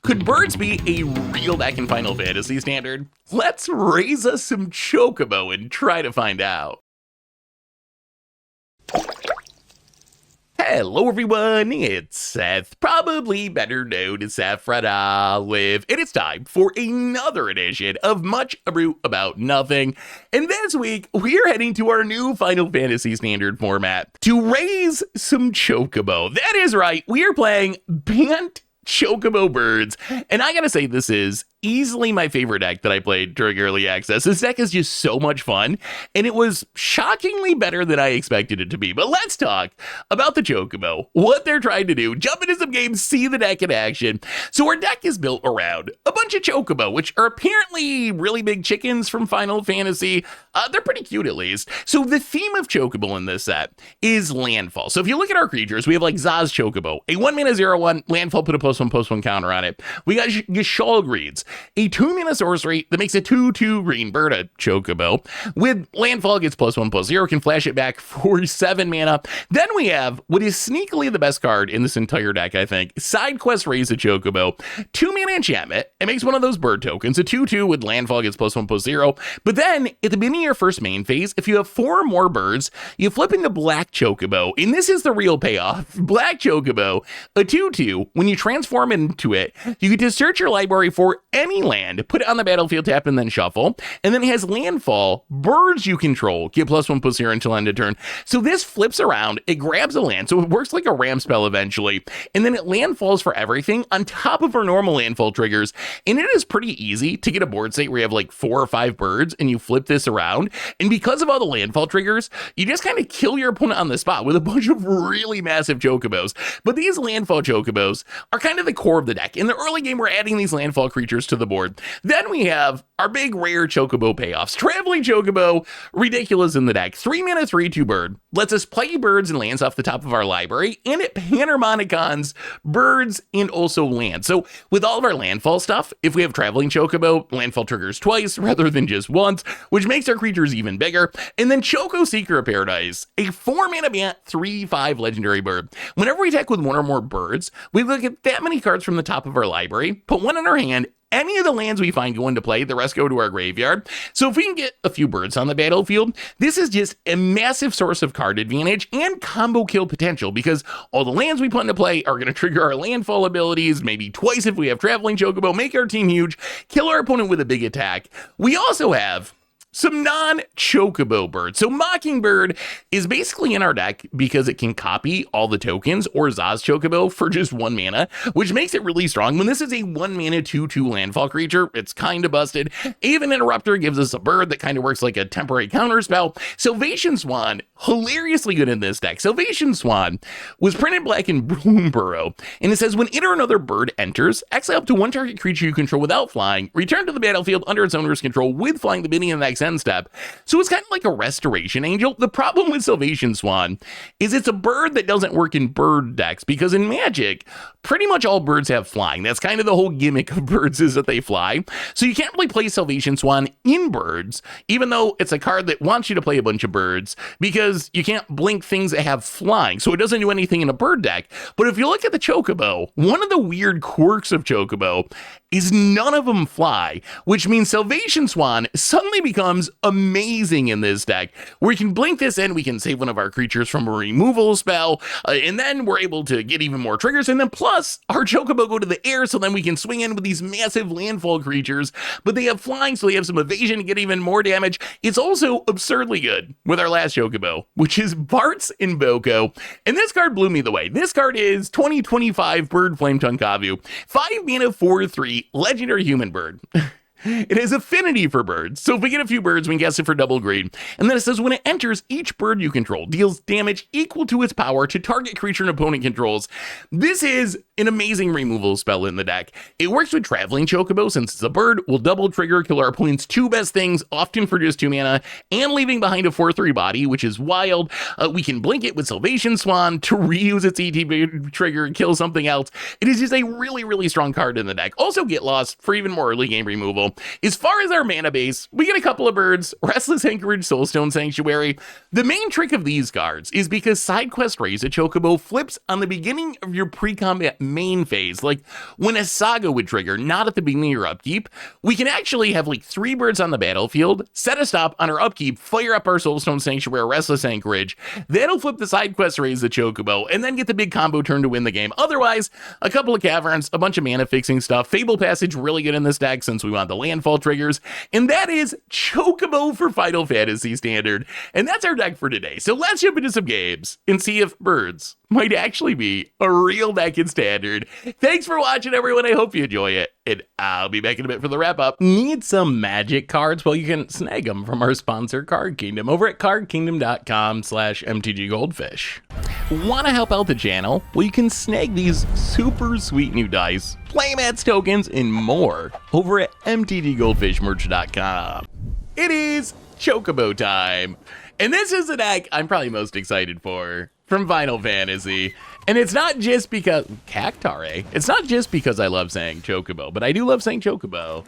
Could birds be a real deck in Final Fantasy Standard? Let's raise us some Chocobo and try to find out. Hello everyone, it's Seth, probably better known as Saffron Olive, and it's time for another edition of Much Abrew About Nothing. And this week, we are heading to our new Final Fantasy Standard format to raise some Chocobo. That is right, we are playing Bant Chocobo Birds, and I gotta say, this is easily my favorite deck that I played during early access. This deck is just so much fun, and it was shockingly better than I expected it to be. But let's talk about the Chocobo, what they're trying to do, jump into some games, see the deck in action. So our deck is built around a bunch of Chocobo, which are apparently really big chickens from Final Fantasy. They're pretty cute, at least. So the theme of Chocobo in this set is landfall. So if you look at our creatures, we have like Zaz Chocobo, a 1-mana 0/1 landfall, put a +1/+1 counter on it. We got Yashal Greeds, a 2-mana sorcery that makes a 2/2 green bird, a Chocobo. With landfall, gets +1/+0, can flash it back for 7 mana. Then we have what is sneakily the best card in this entire deck, I think, Side Quest Raise a Chocobo. 2-mana enchantment, it makes one of those bird tokens, a 2/2 with landfall, gets +1/+0. But then, at the beginning of your first main phase, if you have 4 or more birds, you flip into Black Chocobo, and this is the real payoff. Black Chocobo, a 2/2, when you transform into it, you get to search your library for any land, put it on the battlefield, tap, and then shuffle. And then it has landfall. Birds you control get +1/+0 until end of turn. So this flips around, it grabs a land, so it works like a ram spell eventually. And then it landfalls for everything on top of our normal landfall triggers. And it is pretty easy to get a board state where you have like 4 or 5 birds and you flip this around. And because of all the landfall triggers, you just kind of kill your opponent on the spot with a bunch of really massive Chocobos. But these landfall Chocobos are kind of the core of the deck. In the early game, we're adding these landfall creatures to the board. Then we have our big rare Chocobo payoffs. Traveling Chocobo, ridiculous in the deck. 3-mana 3/2 bird. Lets us play birds and lands off the top of our library, and it panharmonicons birds and also land. So with all of our landfall stuff, if we have Traveling Chocobo, landfall triggers twice rather than just once, which makes our creatures even bigger. And then Choco Seeker of Paradise, a 4-mana Bant 3/5 legendary bird. Whenever we attack with 1 or more birds, we look at that many cards from the top of our library, put 1 in our hand. Any of the lands we find go into play, the rest go to our graveyard. So if we can get a few birds on the battlefield, this is just a massive source of card advantage and combo kill potential, because all the lands we put into play are going to trigger our landfall abilities, maybe twice if we have Traveling Chocobo, make our team huge, kill our opponent with a big attack. We also have some non-Chocobo birds. So Mockingbird is basically in our deck because it can copy all the tokens or Zaz Chocobo for just 1 mana, which makes it really strong. When this is a 1-mana 2/2 landfall creature, it's kind of busted. Even Interrupter gives us a bird that kind of works like a temporary counter spell. Salvation Swan, hilariously good in this deck. Salvation Swan was printed black in Bloomburrow, and it says when it or another bird enters, exile up to 1 target creature you control without flying, return to the battlefield under its owner's control with flying the beginning of the next end step. So it's kind of like a restoration angel. The problem with Salvation Swan is it's a bird that doesn't work in bird decks, because in Magic, pretty much all birds have flying. That's kind of the whole gimmick of birds, is that they fly. So you can't really play Salvation Swan in birds, even though it's a card that wants you to play a bunch of birds, because you can't blink things that have flying. So it doesn't do anything in a bird deck. But if you look at the Chocobo, one of the weird quirks of Chocobo is none of them fly, which means Salvation Swan suddenly becomes amazing in this deck, where we can blink this in, we can save one of our creatures from a removal spell, and then we're able to get even more triggers, and then plus our Chocobo go to the air, so then we can swing in with these massive landfall creatures, but they have flying, so they have some evasion to get even more damage. It's also absurdly good with our last Chocobo, which is Bart's Invoco, and this card blew me the way. This card is 2025 Bird Flame Tunkavu, 5-mana 4/3 legendary human bird. It has affinity for birds, so if we get a few birds, we can cast it for double green. And then it says when it enters, each bird you control deals damage equal to its power to target creature an opponent controls. This is an amazing removal spell in the deck. It works with Traveling Chocobo, since it's a bird, will double trigger, kill our opponent's 2 best things, often for just 2 mana, and leaving behind a 4/3 body, which is wild. We can blink it with Salvation Swan to reuse its ETB trigger and kill something else. It is just a really, really strong card in the deck. Also Get Lost for even more early game removal. As far as our mana base, we get a couple of birds, Restless Anchorage, Soulstone Sanctuary. The main trick of these cards is because Side Quest Raise a Chocobo flips on the beginning of your pre-combat main phase, like when a saga would trigger, not at the beginning of your upkeep, we can actually have like 3 birds on the battlefield, set a stop on our upkeep, fire up our Soulstone Sanctuary, Restless Anchorage. That'll flip the side quest, raise the Chocobo, and then get the big combo turn to win the game. Otherwise, a couple of caverns, a bunch of mana fixing stuff. Fable Passage really good in this deck since we want the landfall triggers, and that is Chocobo for Final Fantasy Standard. And that's our deck for today. So let's jump into some games and see if birds might actually be a real deck in Standard. Thanks for watching, everyone. I hope you enjoy it, and I'll be back in a bit for the wrap-up. Need some magic cards? Well, you can snag them from our sponsor, Card Kingdom, over at cardkingdom.com/mtggoldfish. Want to help out the channel? Well, you can snag these super sweet new dice, playmats, tokens, and more over at mtggoldfishmerch.com. It is Chocobo time, and this is the deck I'm probably most excited for from Final Fantasy. And it's not just because Cactare. It's not just because I love saying Chocobo, but I do love saying Chocobo.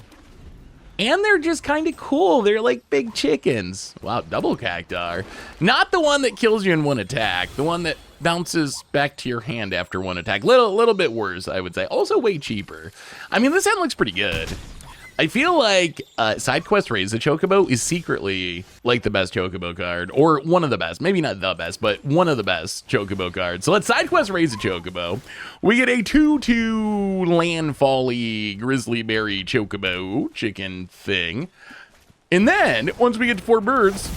And they're just kind of cool. They're like big chickens. Wow, double Cactar. Not the one that kills you in one attack. The one that bounces back to your hand after one attack. Little bit worse, I would say. Also way cheaper. I mean, this hand looks pretty good. I feel like Side Quest Raise the Chocobo is secretly like the best Chocobo card, or one of the best. Maybe not the best, but one of the best Chocobo cards. So let's Side Quest Raise the Chocobo. We get a 2/2 landfall-y Grizzly Berry Chocobo chicken thing. And then, once we get to 4 birds,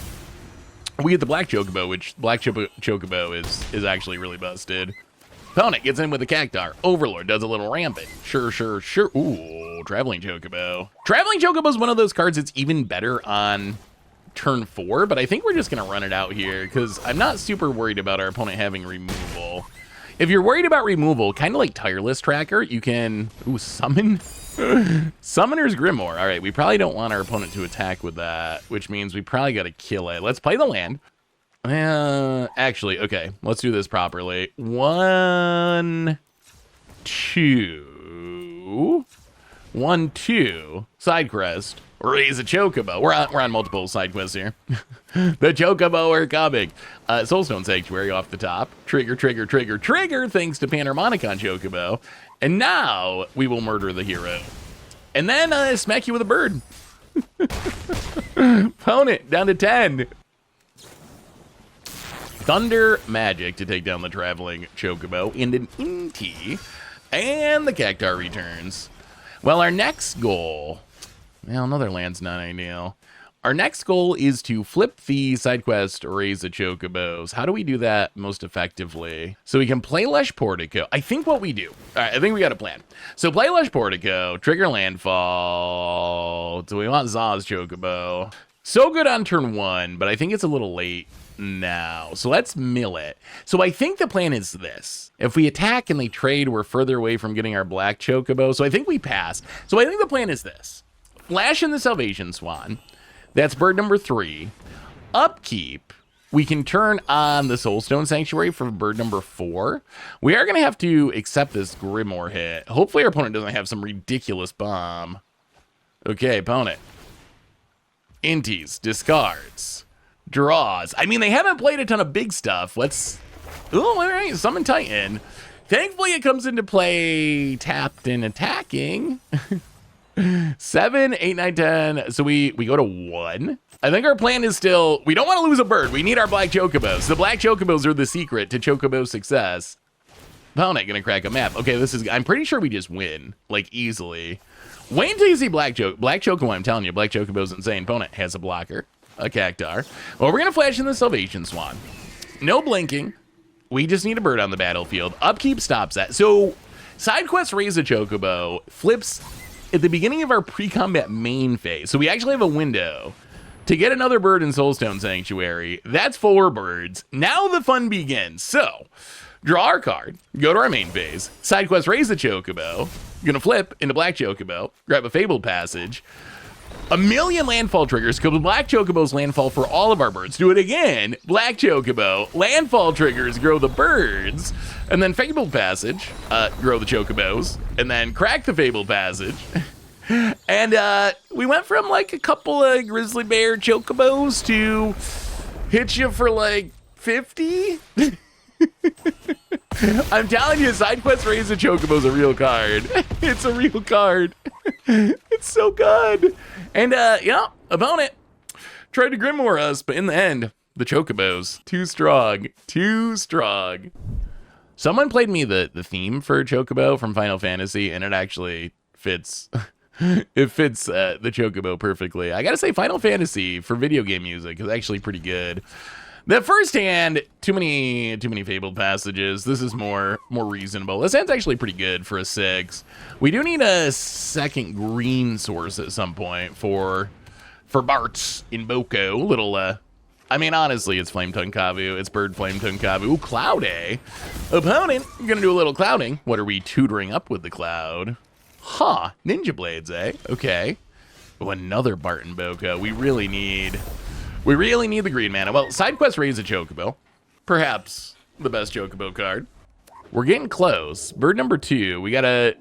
we get the Black Chocobo, which Black Chocobo is actually really busted. Opponent gets in with a Cactar. Overlord does a little rampant. Sure. Ooh, Traveling Chocobo. Traveling Chocobo is one of those cards that's even better on turn 4, but I think we're just going to run it out here because I'm not super worried about our opponent having removal. If you're worried about removal, kind of like Tireless Tracker, you can summon Summoner's Grimoire. All right, we probably don't want our opponent to attack with that, which means we probably got to kill it. Let's play the land. Actually, okay, let's do this properly. 1, 2, 1, 2. Side quest. Raise a Chocobo. We're on multiple side quests here. The Chocobo are coming. Soulstone Sanctuary off the top. Trigger, thanks to Panharmonicon Chocobo. And now we will murder the hero. And then smack you with a bird. Opponent down to 10. Thunder Magic to take down the Traveling Chocobo and an Inti. And the Cactar returns. Well, our next goal... Well, another land's not ideal. Our next goal is to flip the side quest, Raise the Chocobos. How do we do that most effectively? So we can play Lush Portico. I think what we do... All right, I think we got a plan. So play Lush Portico, trigger landfall. Do we want Zaw's Chocobo? So good on turn 1, but I think it's a little late now. So let's mill it. So I think the plan is this. If we attack and they trade, we're further away from getting our Black Chocobo. So I think we pass. So I think the plan is this. Flash in the Salvation Swan. That's bird number 3. Upkeep. We can turn on the Soulstone Sanctuary for bird number 4. We are going to have to accept this Grimoire hit. Hopefully our opponent doesn't have some ridiculous bomb. Okay, opponent. Inties. Discards. Draws. I mean, they haven't played a ton of big stuff. Let's... Oh, all right. Summon Titan. Thankfully, it comes into play tapped and attacking. 7, 8, 9, 10. So we go to 1. I think our plan is still... We don't want to lose a bird. We need our Black Chocobos. The Black Chocobos are the secret to Chocobo success. Opponent gonna crack a map. Okay, this is... I'm pretty sure we just win. Like, easily. Wait until you see Black Chocobo. I'm telling you, Black Chocobo's insane. Opponent has a blocker. A Cactar. Well, we're going to flash in the Salvation Swan. No blinking. We just need a bird on the battlefield. Upkeep stops that. So, side quest Raise a Chocobo flips at the beginning of our pre-combat main phase. So we actually have a window to get another bird in Soulstone Sanctuary. That's 4 birds. Now the fun begins. So, draw our card. Go to our main phase. Side quest Raise a Chocobo. Gonna flip into Black Chocobo. Grab a Fabled Passage. A million landfall triggers because Black Chocobo's landfall for all of our birds. Do it again. Black Chocobo. Landfall triggers grow the birds. And then Fabled Passage. Grow the Chocobos. And then crack the Fabled Passage. And we went from like a couple of Grizzly Bear Chocobos to hit you for like 50. I'm telling you, side quest Raise a Chocobo is a real card. It's a real card. It's so good. And yeah, opponent tried to Grimoire us, but in the end, the Chocobos, too strong, too strong. Someone played me the theme for Chocobo from Final Fantasy, and it actually fits. It fits the Chocobo perfectly. I gotta say, Final Fantasy for video game music is actually pretty good. The first hand, too many fabled passages. This is more reasonable. This hand's actually pretty good for a 6. We do need a second green source at some point for Bart's in Boko. Little I mean, honestly, it's Flame Tongue Kavu. It's Bird Flame Tongue Kavu. Ooh, Cloud, eh? Opponent, gonna do a little clouding. What are we tutoring up with the cloud? Huh, Ninja Blades, eh? Okay. Oh, another Bart and Boko. We really need the green mana. Well, side quest Raise a Chocobo. Perhaps the best Chocobo card. We're getting close. Bird number 2. We got a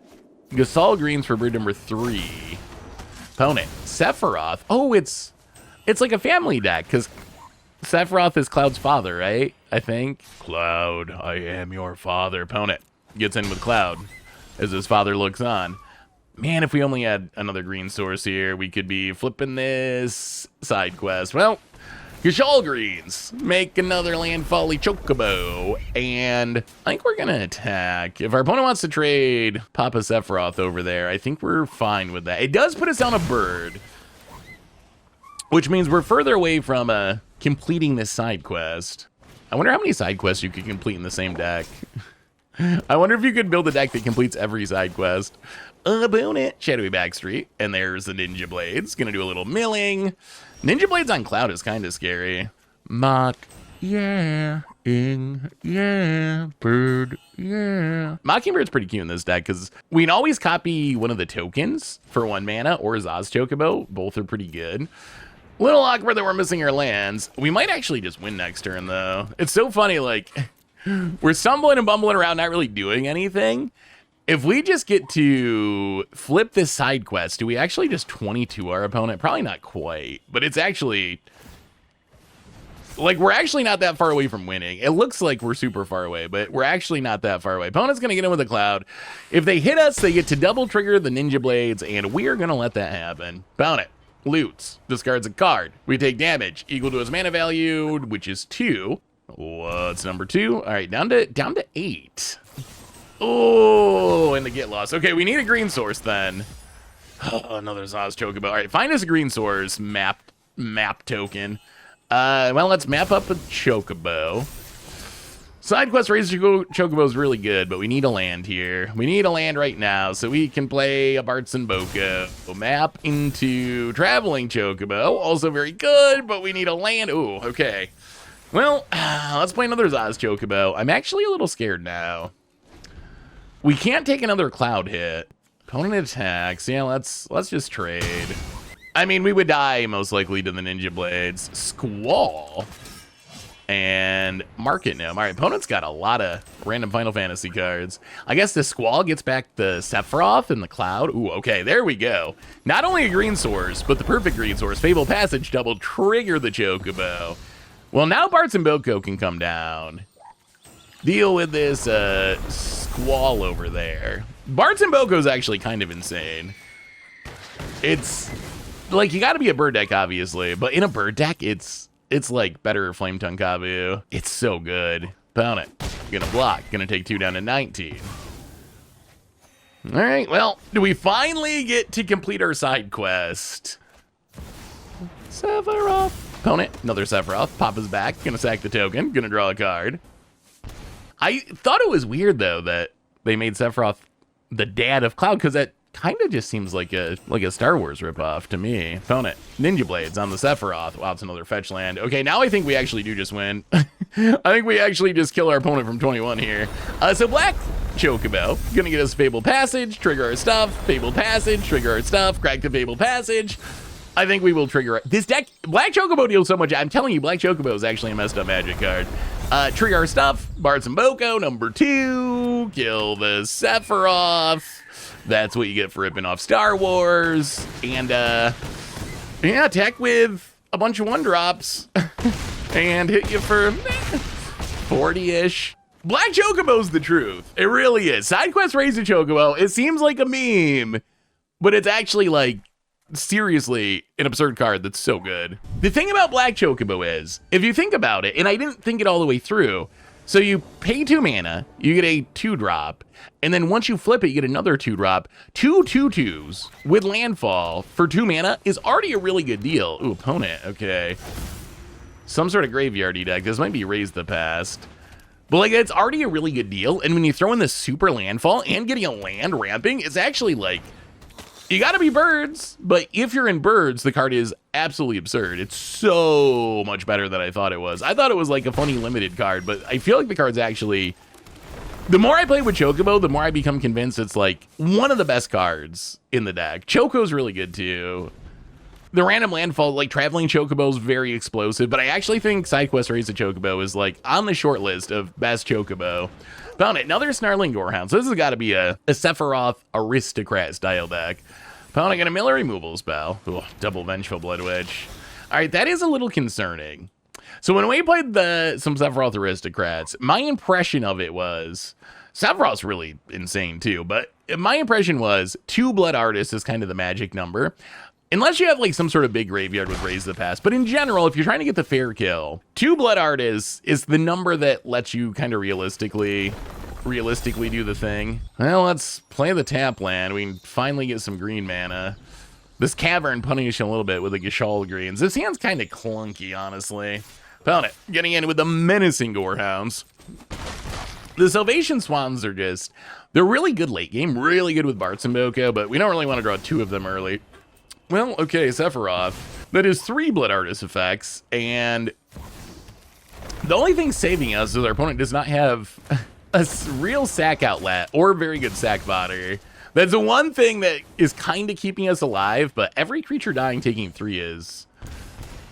Gasol greens for bird number 3. Opponent, Sephiroth. Oh, it's like a family deck, because Sephiroth is Cloud's father, right? I think. Cloud, I am your father. Opponent gets in with Cloud as his father looks on. Man, if we only had another green source here, we could be flipping this side quest. Well, Gashal greens. Make another landfally Chocobo. And I think we're going to attack. If our opponent wants to trade Papa Sephiroth over there, I think we're fine with that. It does put us on a bird, which means we're further away from completing this side quest. I wonder how many side quests you could complete in the same deck. I wonder if you could build a deck that completes every side quest. Opponent, Shadowy Backstreet, and there's the Ninja Blades. Gonna do a little milling. Ninja Blades on Cloud is kind of scary. Mock, yeah, yeah, bird, yeah. Mockingbird's pretty cute in this deck because we can always copy one of the tokens for 1 mana or Zaz Chocobo. Both are pretty good. Little awkward that we're missing our lands. We might actually just win next turn, though. It's so funny, like, we're stumbling and bumbling around, not really doing anything. If we just get to flip this side quest, do we actually just 22 our opponent? Probably not quite, but it's actually, like, we're actually not that far away from winning. It looks like we're super far away, but we're actually not that far away. Opponent's going to get in with a Cloud. If they hit us, they get to double trigger the Ninja Blades, and we're going to let that happen. Opponent loots, discards a card. We take damage equal to his mana value, which is 2. What's number 2? All right, down to 8. Oh, and the get lost. Okay, we need a green source then. Oh, another Zaz Chocobo. All right, find us a green source map token. Well, let's map up a Chocobo. Side quest Raise a Chocobo is really good, but we need a land here. We need a land right now so we can play a Bart's and Boko. Map into Traveling Chocobo. Also very good, but we need a land. Ooh, okay. Well, let's play another Zaz Chocobo. I'm actually a little scared now. We can't take another Cloud hit. Opponent attacks. Yeah, let's just trade. I mean, we would die most likely to the Ninja Blades. Squall. And Market Gnome. All right, opponent's got a lot of random Final Fantasy cards. I guess the Squall gets back the Sephiroth and the Cloud. Ooh, okay, there we go. Not only a green source, but the perfect green source. Fable Passage double trigger the Chocobo. Well, now Bart's and Boko can come down. Deal with this Squall over there. Bart's and Boko is actually kind of insane. It's like, you got to be a bird deck, obviously, but in a bird deck, it's like better Flame Tongue Kavu. It's so good. Opponent, gonna block, gonna take 2 down to 19. All right, well, do we finally get to complete our side quest? Sephiroth. Opponent, another Sephiroth. Papa's back, gonna sack the token, gonna draw a card. I thought it was weird, though, that they made Sephiroth the dad of Cloud, because that kind of just seems like a Star Wars ripoff to me. Opponent, Ninja Blades on the Sephiroth. Wow, it's another fetch land. Okay, now I think we actually do just win. I think we actually just kill our opponent from 21 here. So Black Chocobo, gonna get us Fable Passage, trigger our stuff, Fable Passage, trigger our stuff, crack the Fable Passage. I think we will trigger it. This deck, Black Chocobo deals so much. I'm telling you, Black Chocobo is actually a messed up Magic card. Trigger our stuff, Bart's and Boko, number 2, kill the Sephiroth. That's what you get for ripping off Star Wars. And, yeah, attack with a bunch of 1-drops and hit you for 40-ish. Black Chocobo's the truth. It really is. Side quest raise a Chocobo. It seems like a meme, but it's actually like seriously an absurd card that's so good. The thing about Black Chocobo is, if you think about it, and I didn't think it all the way through, so you pay 2 mana, you get a 2-drop, and then once you flip it, you get another 2-drop. 2 2/2s with landfall for 2 mana is already a really good deal. Ooh, opponent, okay. Some sort of graveyardy deck. This might be Raise the Past. But like, it's already a really good deal, and when you throw in this super landfall and getting a land ramping, it's actually like, you gotta be birds, but if you're in birds, the card is absolutely absurd. It's so much better than I thought it was. I thought it was like a funny limited card, but I feel like the card's actually... The more I play with Chocobo, the more I become convinced it's like one of the best cards in the deck. Choco's really good too. The random landfall, like Traveling Chocobo is very explosive, but I actually think SideQuest Raise a Chocobo is like on the short list of best Chocobo. Found it. Another Snarling Gorehound. So this has got to be a Sephiroth Aristocrat style deck. Found a Mill Removal spell. Ooh, double Vengeful Blood Witch. All right, that is a little concerning. So when we played some Sephiroth Aristocrats, my impression of it was, Sephiroth's really insane too, but my impression was 2 Blood Artists is kind of the magic number. Unless you have like some sort of big graveyard with Raise the Past. But in general, if you're trying to get the fair kill, 2 Blood Artists is the number that lets you kind of realistically do the thing. Well, let's play the tap land. We can finally get some green mana. This Cavern punish a little bit with the Gishal greens. This hand's kind of clunky, honestly. Found it. Getting in with the Menacing Gorehounds. The Salvation Swans are just, they're really good late game, really good with Bartz and Boko, but we don't really want to draw 2 of them early. Well, okay, Sephiroth. That is 3 Blood Artist effects, and the only thing saving us is our opponent does not have a real sack outlet or very good sack fodder. That's the one thing that is kind of keeping us alive, but every creature dying taking 3 is...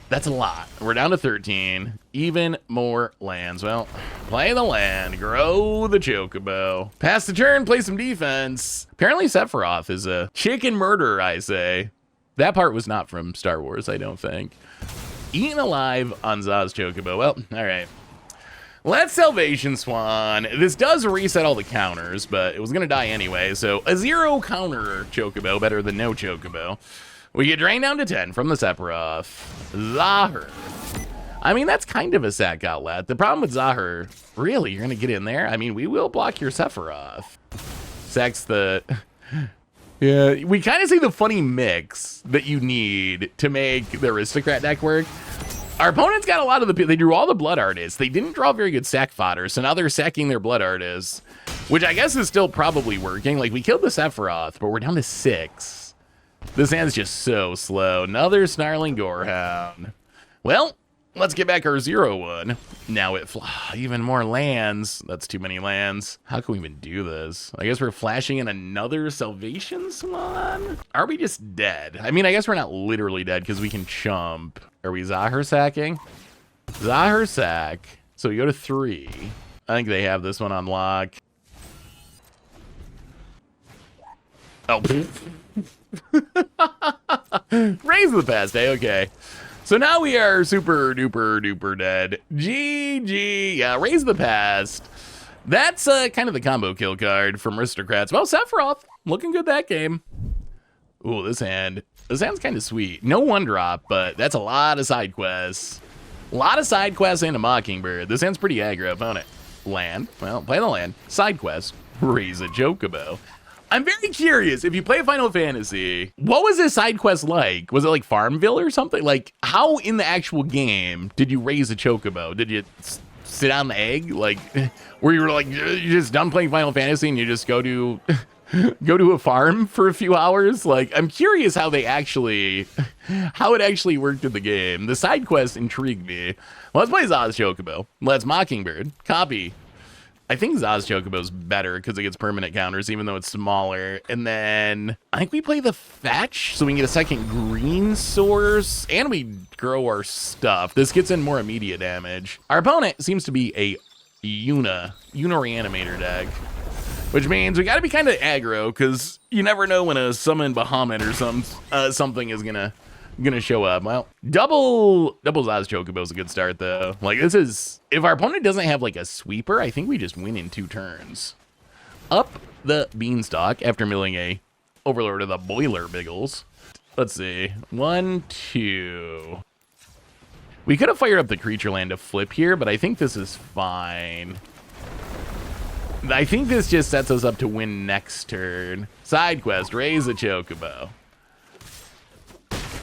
That's a lot. We're down to 13. Even more lands. Well, play the land. Grow the Chocobo. Pass the turn, play some defense. Apparently Sephiroth is a chicken murderer, I say. That part was not from Star Wars, I don't think. Eaten alive on Zaz Chocobo. Well, all right. Let's Salvation Swan. This does reset all the counters, but it was going to die anyway, so a 0 counter Chocobo, better than no Chocobo. We get drained down to 10 from the Sephiroth. Zahir. I mean, that's kind of a sack outlet. The problem with Zahir, really, you're going to get in there? I mean, we will block your Sephiroth. Sacks the... Yeah, we kind of see the funny mix that you need to make the Aristocrat deck work. Our opponents got a lot of they drew all the Blood Artists. They didn't draw very good sack fodder, so now they're sacking their Blood Artists, which I guess is still probably working. Like, we killed the Sephiroth, but we're down to 6. This hand's just so slow. Another Snarling Gorehound. Well, let's get back our 0-1. Now it even more lands. That's too many lands. How can we even do this? I guess we're flashing in another Salvation Swan? Are we just dead? I mean, I guess we're not literally dead because we can chump. Are we Zahir sacking? Zahir sack. So we go to 3. I think they have this one on lock. Oh. Raise the Past, eh? Okay. So now we are super duper duper dead. GG. Yeah, Raise the Past. That's kind of the combo kill card from Aristocrats. Well, Sephiroth, looking good that game. Ooh, this hand's kind of sweet. No 1-drop, but that's a lot of side quests. A lot of side quests and a Mockingbird. This hand's pretty aggro, opponent. Land. Well, play the land. Side quest. Raise a Chocobo. I'm very curious, if you play Final Fantasy, what was this side quest like? Was it like Farmville or something? Like, how in the actual game did you raise a Chocobo? Did you sit on the egg? Like, where you were like, you're just done playing Final Fantasy and you just go to a farm for a few hours? Like, I'm curious how it actually worked in the game. The side quest intrigued me. Well, let's play Zaz Chocobo. Let's Mockingbird. Copy. I think Zaz Chocobo's better because it gets permanent counters, even though it's smaller. And then I think we play the fetch, so we can get a second green source, and we grow our stuff. This gets in more immediate damage. Our opponent seems to be a Una Reanimator deck, which means we got to be kind of aggro because you never know when a summon Bahamut or something is gonna gonna show up. Well, double Zaz Chocobo is a good start though. Like this is, if our opponent doesn't have like a sweeper, I think we just win in 2 turns. Up the beanstalk after milling a Overlord of the Boiler Biggles. Let's see, 1, 2. We could have fired up the creature land to flip here, but I think this is fine. I think this just sets us up to win next turn. Side quest, raise a Chocobo.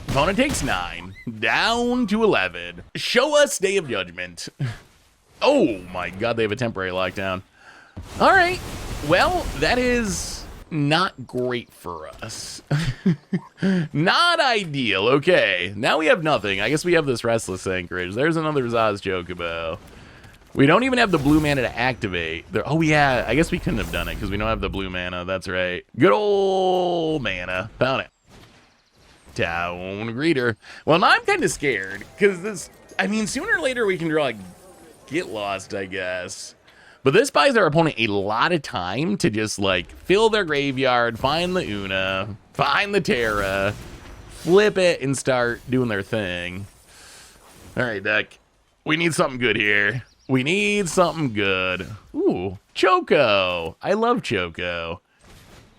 Opponent takes 9, down to 11. Show us Day of Judgment. Oh my god, they have a temporary lockdown. All right, well, that is not great for us. Not ideal. Okay, now we have nothing. I guess we have this Restless Anchorage. There's another Zaz Chocobo. We don't even have the blue mana to activate. Oh yeah, I guess we couldn't have done it because we don't have the blue mana. That's right. Good old mana. Found it. Town Greeter. Well, now I'm kind of scared because this, I mean, sooner or later we can draw like Get Lost, I guess. But this buys our opponent a lot of time to just like fill their graveyard, find the Una, find the Terra, flip it, and start doing their thing. All right, deck. We need something good here. We need something good. Ooh, Choco. I love Choco.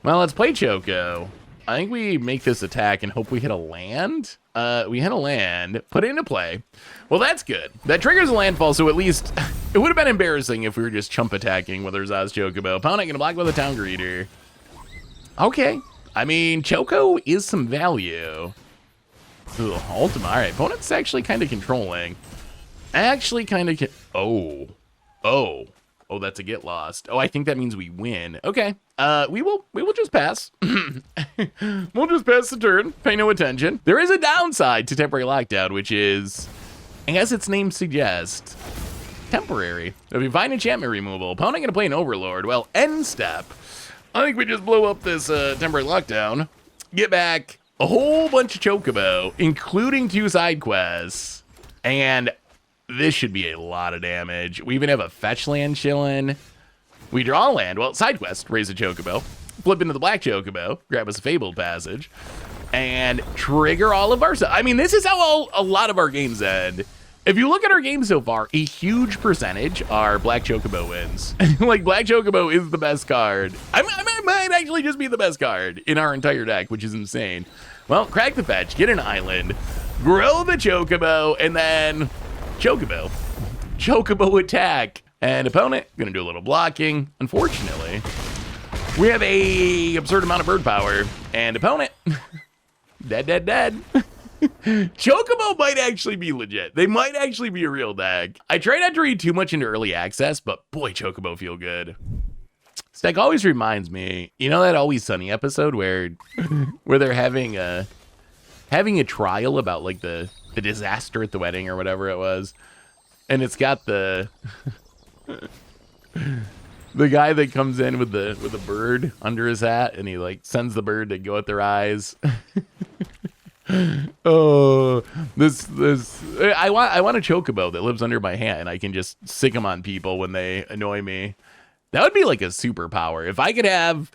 Well, let's play Choco. I think we make this attack and hope we hit a land. We hit a land, put it into play. Well, that's good. That triggers a landfall, so at least it would have been embarrassing if we were just chump attacking with our Zaz Chocobo. Opponent gonna block with a Town Greeter. Okay. I mean, Choco is some value. Ooh, Ultima. All right, opponent's actually kind of controlling. Actually kind of, Oh, that's a Get Lost. Oh, I think that means we win. Okay, we will just pass. We'll just pass the turn, pay no attention. There is a downside to temporary lockdown, which is, I guess its name suggests, temporary. If you find enchantment removal, opponent gonna play an Overlord. Well, end step. I think we just blow up this temporary lockdown, get back a whole bunch of Chocobo, including 2 side quests, and this should be a lot of damage. We even have a fetch land chilling. We draw a land. Well, side quest, raise a Chocobo. Flip into the black Chocobo, grab us a Fabled Passage, and trigger all of our... I mean, this is how a lot of our games end. If you look at our games so far, a huge percentage are black Chocobo wins. Like, black Chocobo is the best card. I might actually just be the best card in our entire deck, which is insane. Well, crack the fetch, get an island, grow the Chocobo, and then... Chocobo attack. And opponent gonna do a little blocking. Unfortunately, we have a absurd amount of bird power. And opponent, dead. Chocobo might actually be legit. They might actually be a real deck. I try not to read too much into early access, but boy, Chocobo feel good. This deck always reminds me, you know that Always Sunny episode where they're having a trial about like the disaster at the wedding or whatever it was, and it's got the guy that comes in with the bird under his hat, and he like sends the bird to go at their eyes. Oh, this I want a Chocobo that lives under my hat, and I can just sick them on people when they annoy me. That would be like a superpower if I could have.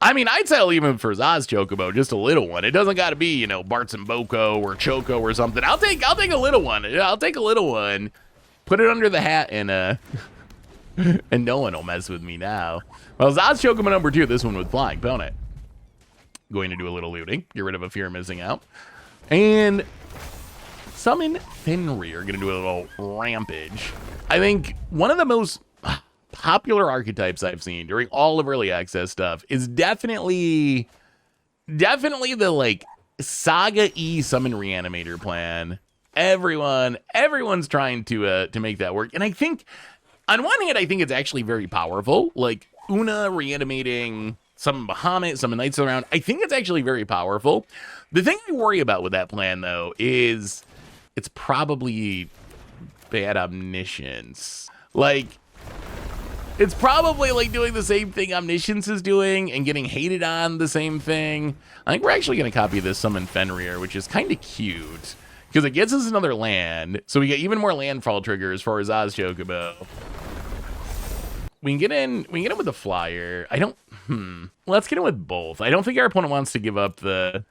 I mean, I'd sell even for Zaz Chocobo, just a little one. It doesn't got to be, you know, Bart's and Boko or Choco or something. I'll take a little one. I'll take a little one. Put it under the hat and and no one will mess with me now. Well, Zaz Chocobo number 2. This one with flying, don't it? Going to do a little looting. Get rid of a fear of missing out. And summon Fenrir. Going to do a little rampage. I think one of the most popular archetypes I've seen during all of early access stuff is definitely the like Saga E summon reanimator plan. Everyone's trying to make that work, and I think on one hand I think it's actually very powerful. Like Una reanimating summon Bahamut, summon Knights around. I think it's actually very powerful. The thing I worry about with that plan though is it's probably bad omniscience. Like, it's probably like doing the same thing Omniscience is doing and getting hated on the same thing. I think we're actually going to copy this Summon Fenrir, which is kind of cute because it gets us another land. So we get even more landfall triggers for our Zaz Chocobo. We can get in with the flyer. Let's get in with both. I don't think our opponent wants to give up the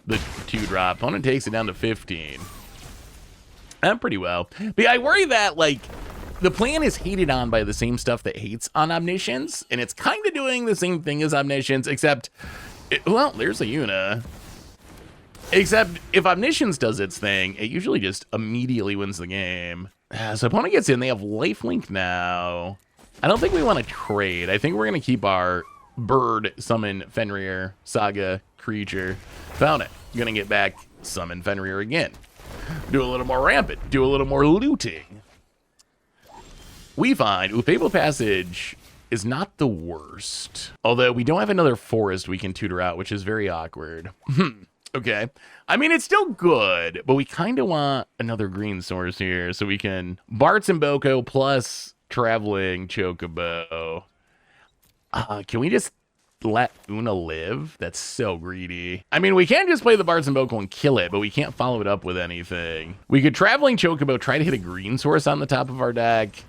the 2-drop. Opponent takes it down to 15. Pretty well. But yeah, I worry that, like, the plan is hated on by the same stuff that hates on Omniscience, and it's kind of doing the same thing as Omniscience, except, well, there's a Una. Except, if Omniscience does its thing, it usually just immediately wins the game. So opponent gets in, they have lifelink now. I don't think we want to trade. I think we're going to keep our bird summon Fenrir Saga creature. Found it. Gonna get back, summon Fenrir again. Do a little more rampant, do a little more looting. We find Fable Passage is not the worst. Although we don't have another forest we can tutor out, which is very awkward. Okay. I mean, it's still good, but we kind of want another green source here so we can Bart's and Boko plus Traveling Chocobo. Can we just let Una live? That's so greedy. I mean, we can't just play the Bart's and Boko and kill it, but we can't follow it up with anything. We could Traveling Chocobo, try to hit a green source on the top of our deck.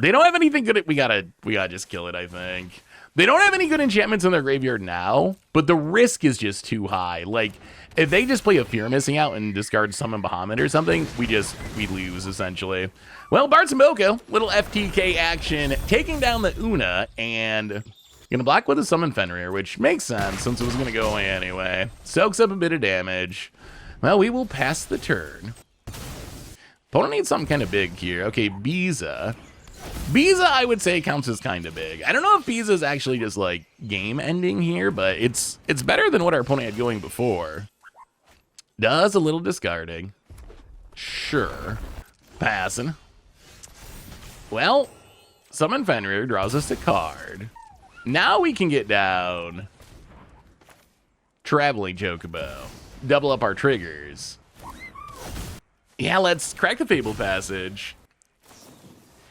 They don't have anything good. We gotta just kill it, I think. They don't have any good enchantments in their graveyard now, but the risk is just too high. Like, if they just play a Fear Missing Out and discard Summon Bahamut or something, we lose, essentially. Well, Bart's and Boko, little FTK action, taking down the Una, and gonna block with a Summon Fenrir, which makes sense since it was gonna go away anyway. Soaks up a bit of damage. Well, we will pass the turn. Opponent needs something kind of big here. Okay, Biza. Biza, I would say, counts as kind of big. I don't know if Biza is actually just, like, game-ending here, but it's better than what our opponent had going before. Does a little discarding. Sure. Passing. Well, Summon Fenrir draws us a card. Now we can get down Traveling Chocobo. Double up our triggers. Yeah, let's crack the Fable Passage.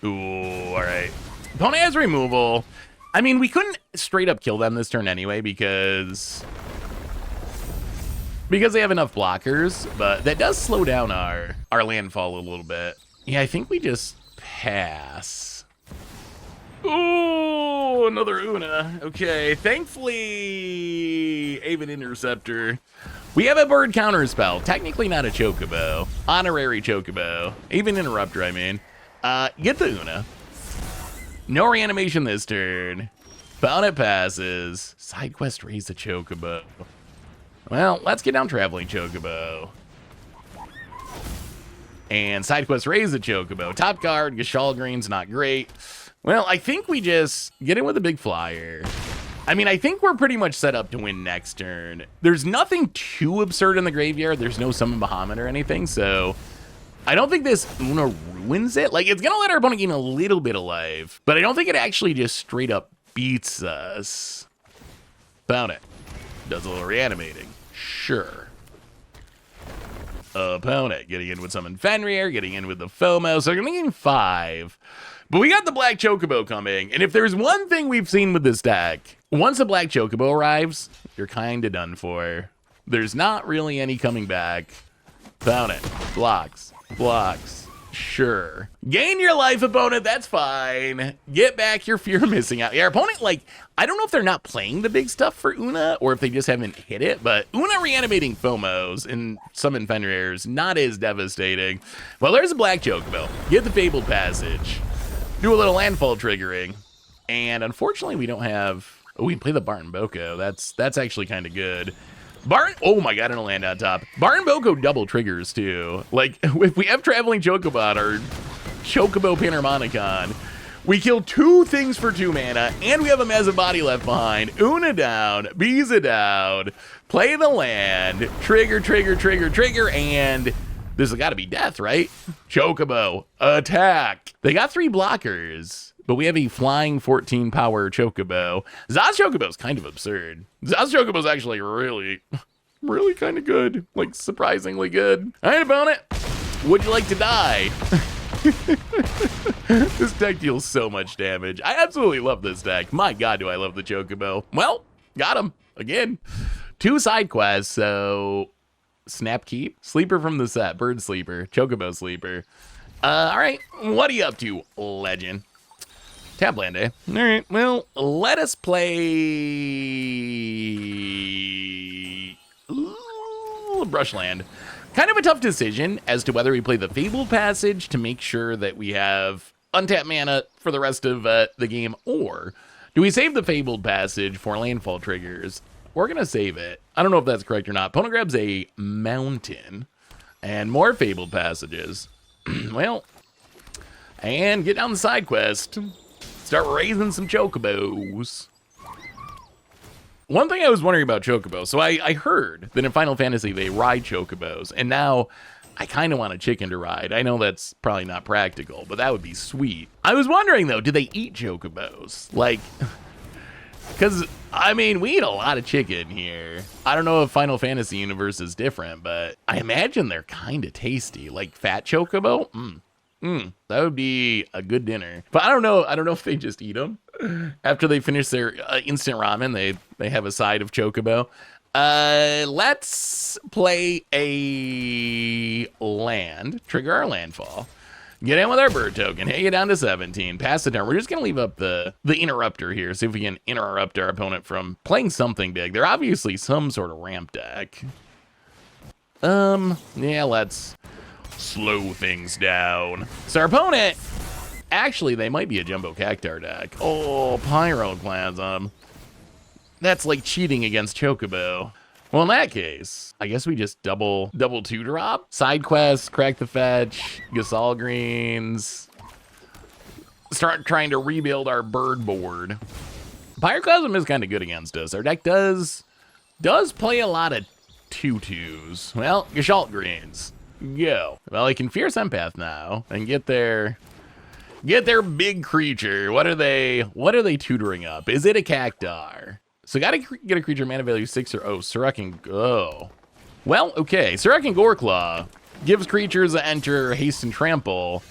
Ooh, all right. Opponent has removal. I mean, we couldn't straight up kill them this turn anyway because they have enough blockers, but that does slow down our landfall a little bit. Yeah, I think we just pass. Ooh, another Una. Okay, thankfully, Aven Interceptor. We have a bird counter spell. Technically not a Chocobo. Honorary Chocobo. Aven Interrupter, I mean. Get the Una. No reanimation this turn. Found it passes. Side quest raise the Chocobo. Well, let's get down Traveling Chocobo. And side quest raise the Chocobo. Top card, Gashal Green's not great. Well, I think we just get in with a big flyer. I mean, I think we're pretty much set up to win next turn. There's nothing too absurd in the graveyard. There's no Summon Bahamut or anything, so I don't think this Una ruins it. Like, it's going to let our opponent gain a little bit of life, but I don't think it actually just straight up beats us. Found it. Does a little reanimating. Sure. Opponent getting in with Summon Fenrir, getting in with the FOMO, so they're going to gain 5. But we got the Black Chocobo coming, and if there's one thing we've seen with this deck, once a Black Chocobo arrives, you're kind of done for. There's not really any coming back. Found it. Blocks. Blocks. Sure. Gain your life, opponent. That's fine. Get back your Fear Missing Out. Yeah, our opponent, like, I don't know if they're not playing the big stuff for Una or if they just haven't hit it, but Una reanimating FOMOs and Summon Fenrir's not as devastating. Well, there's a Black Chocobo. Get the Fabled Passage. Do a little landfall triggering. And unfortunately, we don't have... Oh, we can play the Bart and Boko. That's actually kind of good. Bart, oh my god, and a land on top. Bart and Boko double triggers too. Like, if we have Traveling Chocobo or Chocobo Panharmonicon, we kill 2 things for 2 mana, and we have a Massive Body left behind. Una down, Biza down, play the land, trigger, trigger, trigger, trigger, and this has got to be death, right? Chocobo, attack. They got 3 blockers, but we have a flying 14 power Chocobo. Zaz Chocobo is kind of absurd. Zaz Chocobo is actually really kind of good. Like, surprisingly good. All right, opponent. Would you like to die? This deck deals so much damage. I absolutely love this deck. My god, do I love the Chocobo. Well, got him. Again. 2 side quests, so... Snap Keep? Sleeper from the set. Bird Sleeper. Chocobo Sleeper. All right. What are you up to, legend? Tap land, eh? All right, well, let us play... Ooh, Trample and Brushland. Kind of a tough decision as to whether we play the Fabled Passage to make sure that we have untapped mana for the rest of the game, or do we save the Fabled Passage for landfall triggers? We're going to save it. I don't know if that's correct or not. Opponent grabs a Mountain and more Fabled Passages. Well, and get down the side quest. Start raising some Chocobos. One thing I was wondering about Chocobo, so I heard that in Final Fantasy they ride Chocobos, and now I kind of want a chicken to ride. I know that's probably not practical, but that would be sweet. I was wondering though, do they eat Chocobos? Like, because, I mean, we eat a lot of chicken here. I don't know if Final Fantasy universe is different, but I imagine they're kind of tasty. Like fat Chocobo? That would be a good dinner. But I don't know if they just eat them. After they finish their instant ramen, they have a side of Chocobo. Let's play a land. Trigger our landfall. Get in with our bird token. Hey, you down to 17. Pass the turn. We're just going to leave up the interrupter here. See if we can interrupt our opponent from playing something big. They're obviously some sort of ramp deck. Yeah, let's slow things down. So our opponent, actually, they might be a Jumbo Cactar deck. Oh, Pyroclasm. That's like cheating against Chocobo. Well, in that case, I guess we just double 2-drop. Side quest, crack the fetch, Gasol greens. Start trying to rebuild our bird board. Pyroclasm is kind of good against us. Our deck does play a lot of 2/2s. Well, Gashalt greens. Go. Well, I can Fierce Empath now and get their big creature. What are they tutoring up? Is it a Cactar? So gotta get a creature mana value 6 or Surekin Go. Well, okay. Surekin Goreclaw gives creatures that enter haste and trample.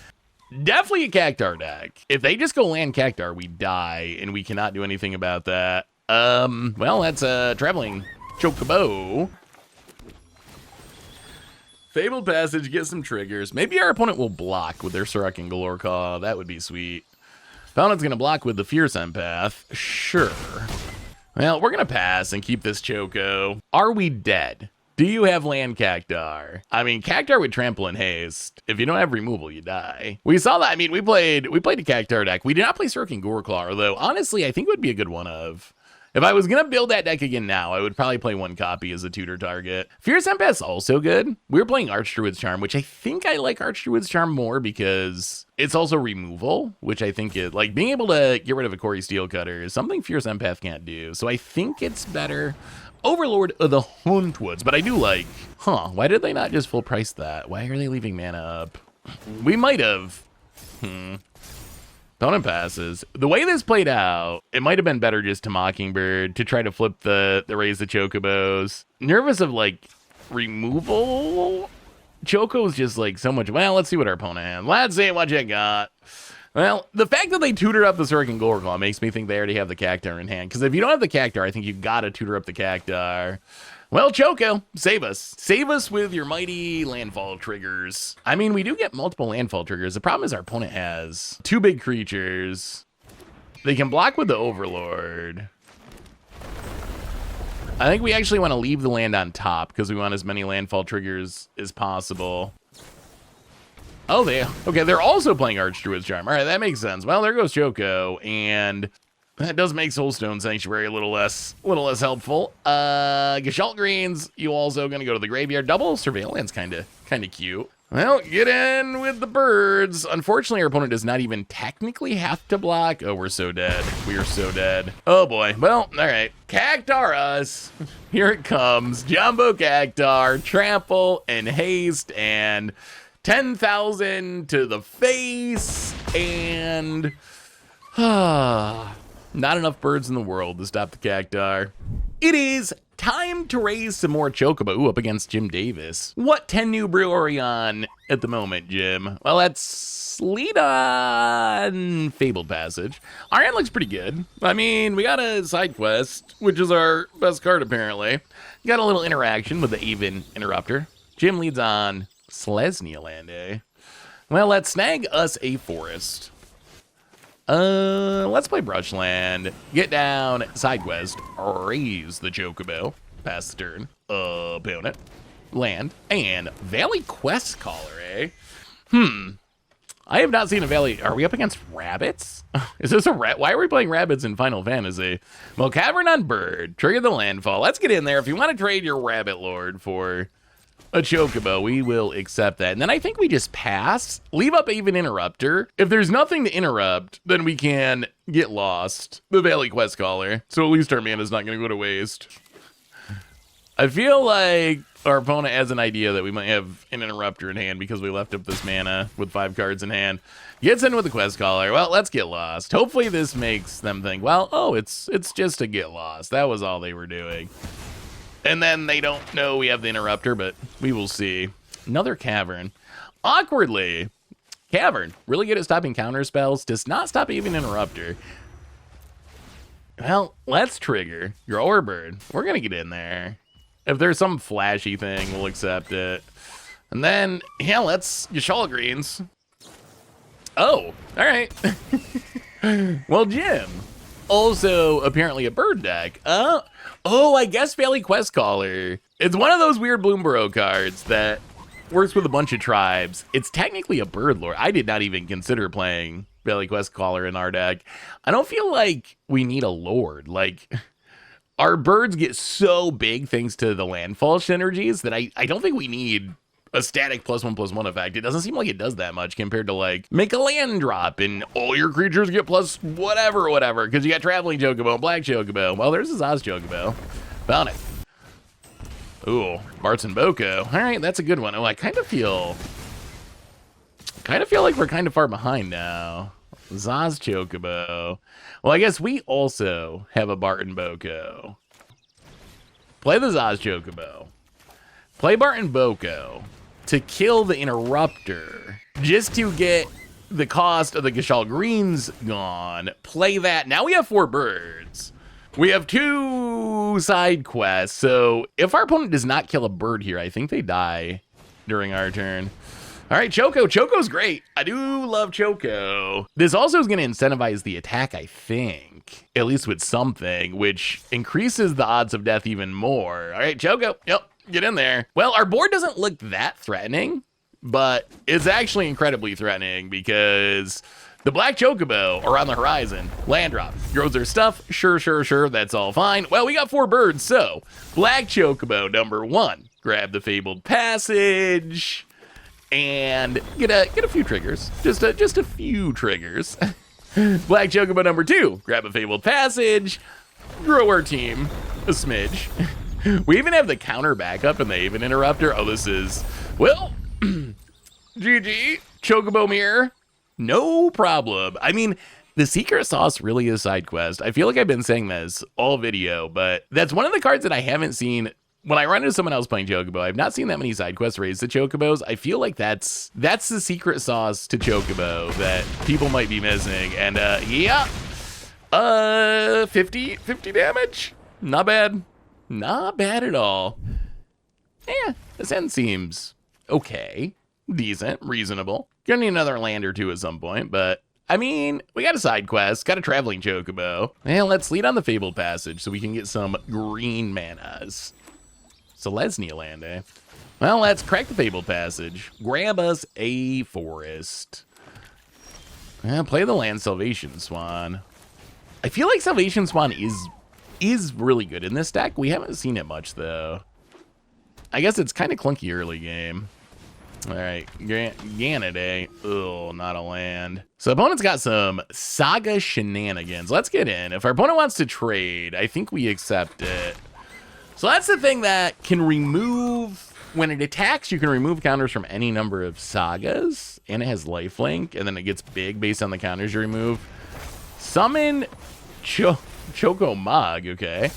Definitely a Cactar deck. If they just go land Cactar, we die, and we cannot do anything about that. Well, that's a traveling Chocobo. Fabled Passage, get some triggers. Maybe our opponent will block with their Surekin Goreclaw. That would be sweet. Opponent's gonna block with the Fierce Empath. Sure. Well, we're going to pass and keep this Choco. Are we dead? Do you have land Cactar? I mean, Cactar would trample in haste. If you don't have removal, you die. We saw that. I mean, we played a Cactar deck. We did not play Surekin Goreclaw, although honestly, I think it would be a good one of. If I was going to build that deck again now, I would probably play one copy as a tutor target. Fierce Empath's also good. We were playing Archdruid's Charm, which I think I like Archdruid's Charm more because it's also removal, which I think it, like, being able to get rid of a Corey Steelcutter is something Fierce Empath can't do. So I think it's better. Overlord of the Huntwoods, but I do like, why did they not just full price that? Why are they leaving mana up? We might have. Opponent passes. The way this played out, it might have been better just to Mockingbird to try to flip the raise the Chocobos. Nervous of like removal. Choco's just like so much. Well, let's see what our opponent has. Let's see what you got. Well, the fact that they tutored up the Surekin Goreclaw makes me think they already have the Cactar in hand. Because if you don't have the Cactar, I think you gotta tutor up the Cactar. Well, Choco, save us. Save us with your mighty landfall triggers. I mean, we do get multiple landfall triggers. The problem is our opponent has 2 big creatures. They can block with the Overlord. I think we actually want to leave the land on top because we want as many landfall triggers as possible. Oh, they're also playing Archdruid's Charm. All right, that makes sense. Well, there goes Choco, and that does make Soulstone Sanctuary a little less helpful. Gashalt greens, you also gonna go to the graveyard. Double Surveillance, kind of cute. Well, get in with the birds. Unfortunately, our opponent does not even technically have to block. Oh, we're so dead. We are so dead. Oh boy. Well, all right. Cactar us. Here it comes. Jumbo Cactar, trample and haste and 10,000 to the face and not enough birds in the world to stop the Cactar. It is time to raise some more Chocobo. Ooh, up against Jim Davis. What 10 new brewery on at the moment, Jim? Well, let's lead on Fabled Passage. Our hand looks pretty good. I mean, we got a side quest, which is our best card apparently. Got a little interaction with the Aven Interrupter. Jim leads on Selesnya land, eh? Well, let's snag us a forest. Let's play Brushland. Get down, side quest, raise the Chocobo. Pass the turn. Opponent. land, and Valley Quest Caller, eh? I have not seen a Valley. Are we up against rabbits? Is this a rat? Why are we playing rabbits in Final Fantasy? Well, Cavern on Bird, trigger the landfall. Let's get in there. If you want to trade your Rabbit Lord for a Chocobo, we will accept that. And then I think we just pass, leave up even Interrupter. If there's nothing to interrupt, then we can get lost. The Valley Quest Caller. So at least our mana's not going to go to waste. I feel like our opponent has an idea that we might have an Interrupter in hand because we left up this mana with 5 cards in hand. Gets in with the Quest Caller. Well, let's get lost. Hopefully this makes them think, well, oh, it's just a get lost. That was all they were doing. And then they don't know we have the Interrupter, but we will see. Another Cavern. Awkwardly, Cavern, really good at stopping counter spells, does not stop even Interrupter. Well, let's trigger Grower Bird. We're going to get in there. If there's some flashy thing, we'll accept it. And then, yeah, let's Yashala Greens. Oh, all right. Well, Jim, also apparently a bird deck. Oh, I guess Valley Quest Caller. It's one of those weird Bloomborough cards that works with a bunch of tribes. It's technically a bird lord. I did not even consider playing Valley Quest Caller in our deck. I don't feel like we need a lord. Like, our birds get so big thanks to the landfall synergies that I don't think we need a static +1/+1 effect. It doesn't seem like it does that much compared to like make a land drop and all your creatures get plus whatever, because you got Traveling Chocobo and Black Chocobo. Well, there's a Zaz Chocobo. Found it. Ooh, Bartz and Boko. All right, that's a good one. Oh, I kind of feel like we're kind of far behind now. Zaz Chocobo. Well, I guess we also have a Barton Boko. Play the Zaz Chocobo. Play Barton Boko to kill the Interrupter, just to get the cost of the Gashal Greens gone. Play that. Now we have 4 birds. We have 2 side quests. So if our opponent does not kill a bird here, I think they die during our turn. All right, Choco. Choco's great. I do love Choco. This also is going to incentivize the attack, I think, at least with something, which increases the odds of death even more. All right, Choco. Yep, get in there. Well, our board doesn't look that threatening, but it's actually incredibly threatening because the Black Chocobo are on the horizon. Land drop. Grows their stuff. Sure. That's all fine. Well, we got 4 birds, so Black Chocobo number 1. Grab the Fabled Passage. And get a few triggers, just a few triggers. Black Chocobo number 2, grab a Fabled Passage, grow our team a smidge. We even have the counter backup and the Haven Interrupter. Oh, this is, well, GG, Chocobo Mirror, no problem. I mean, the Secret Sauce really is side quest. I feel like I've been saying this all video, but that's one of the cards that I haven't seen. When I run into someone else playing Chocobo, I've not seen that many side quests raised to Chocobos. I feel like that's the secret sauce to Chocobo that people might be missing. And yeah, 50 damage, not bad at all. Yeah, this end seems okay, decent, reasonable. Gonna need another land or 2 at some point, but I mean, we got a side quest, got a Traveling Chocobo. And let's lead on the Fabled Passage so we can get some green manas. Selesnya land, eh? Well, let's crack the Fabled Passage. Grab us a forest. Play the land Salvation Swan. I feel like Salvation Swan is really good in this deck. We haven't seen it much, though. I guess it's kind of clunky early game. All right, Gannett, eh? Oh, not a land. So opponent's got some Saga shenanigans. Let's get in. If our opponent wants to trade, I think we accept it. So that's the thing that can remove, when it attacks, you can remove counters from any number of sagas, and it has lifelink, and then it gets big based on the counters you remove. Summon Choco Mog, okay.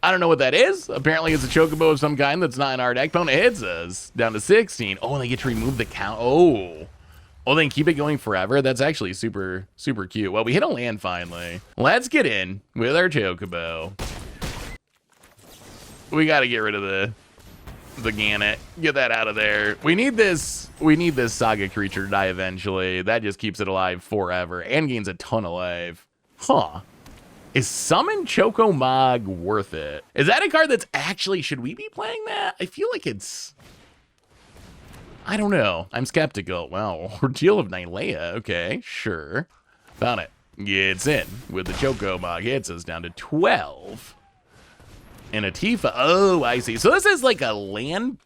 I don't know what that is. Apparently it's a Chocobo of some kind that's not in our deck. Opponent hits us down to 16. Oh, and they get to remove the count. Oh, then keep it going forever. That's actually super cute. Well, we hit a land finally. Let's get in with our Chocobo. We got to get rid of the Gannett. Get that out of there. We need this Saga creature to die eventually. That just keeps it alive forever and gains a ton of life. Huh. Is Summon Choco Mog worth it? Is that a card that's actually, should we be playing that? I feel like it's I don't know. I'm skeptical. Wow, Ordeal of Nylea. Okay, sure. Found it. Gets in with the Chocobo. Hits us down to 12. And a Tifa. Oh, I see. So this is like a land...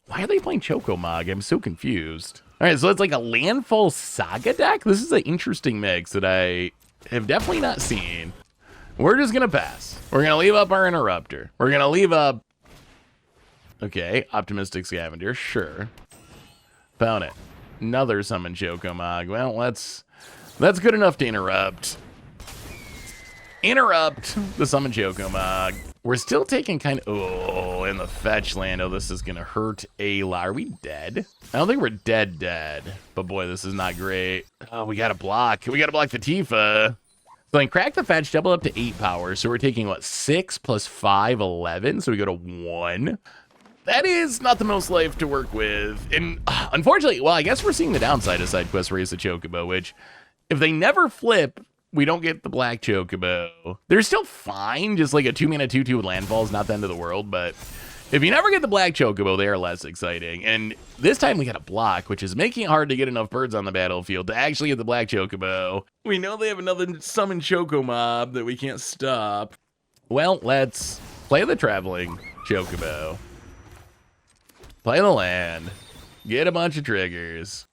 Why are they playing Chocomog? I'm so confused. All right, so it's like a Landfall Saga deck? This is an interesting mix that I have definitely not seen. We're just going to pass. We're going to leave up our Interrupter. We're going to leave up... Okay, Optimistic Scavenger, sure. Found it. Another Summon Chocomog. Well, that's good enough to interrupt. Interrupt the Summon Chocomog. We're still taking kind of... Oh, in the fetch land. Oh, this is going to hurt a lot. Are we dead? I don't think we're dead. But boy, this is not great. Oh, we got to block. We got to block the Tifa. So then crack the fetch, double up to 8 power. So we're taking, what, 6 plus 5, 11. So we go to 1. That is not the most life to work with. And unfortunately, well, I guess we're seeing the downside of side quest Raise the Chocobo, which if they never flip... We don't get the black Chocobo. They're still fine, just like a 2-mana 2/2 with landfall is not the end of the world, but if you never get the black Chocobo, they are less exciting. And this time we got a block, which is making it hard to get enough birds on the battlefield to actually get the black Chocobo. We know they have another summon Chocomob that we can't stop. Well, let's play the traveling Chocobo. Play the land. Get a bunch of triggers.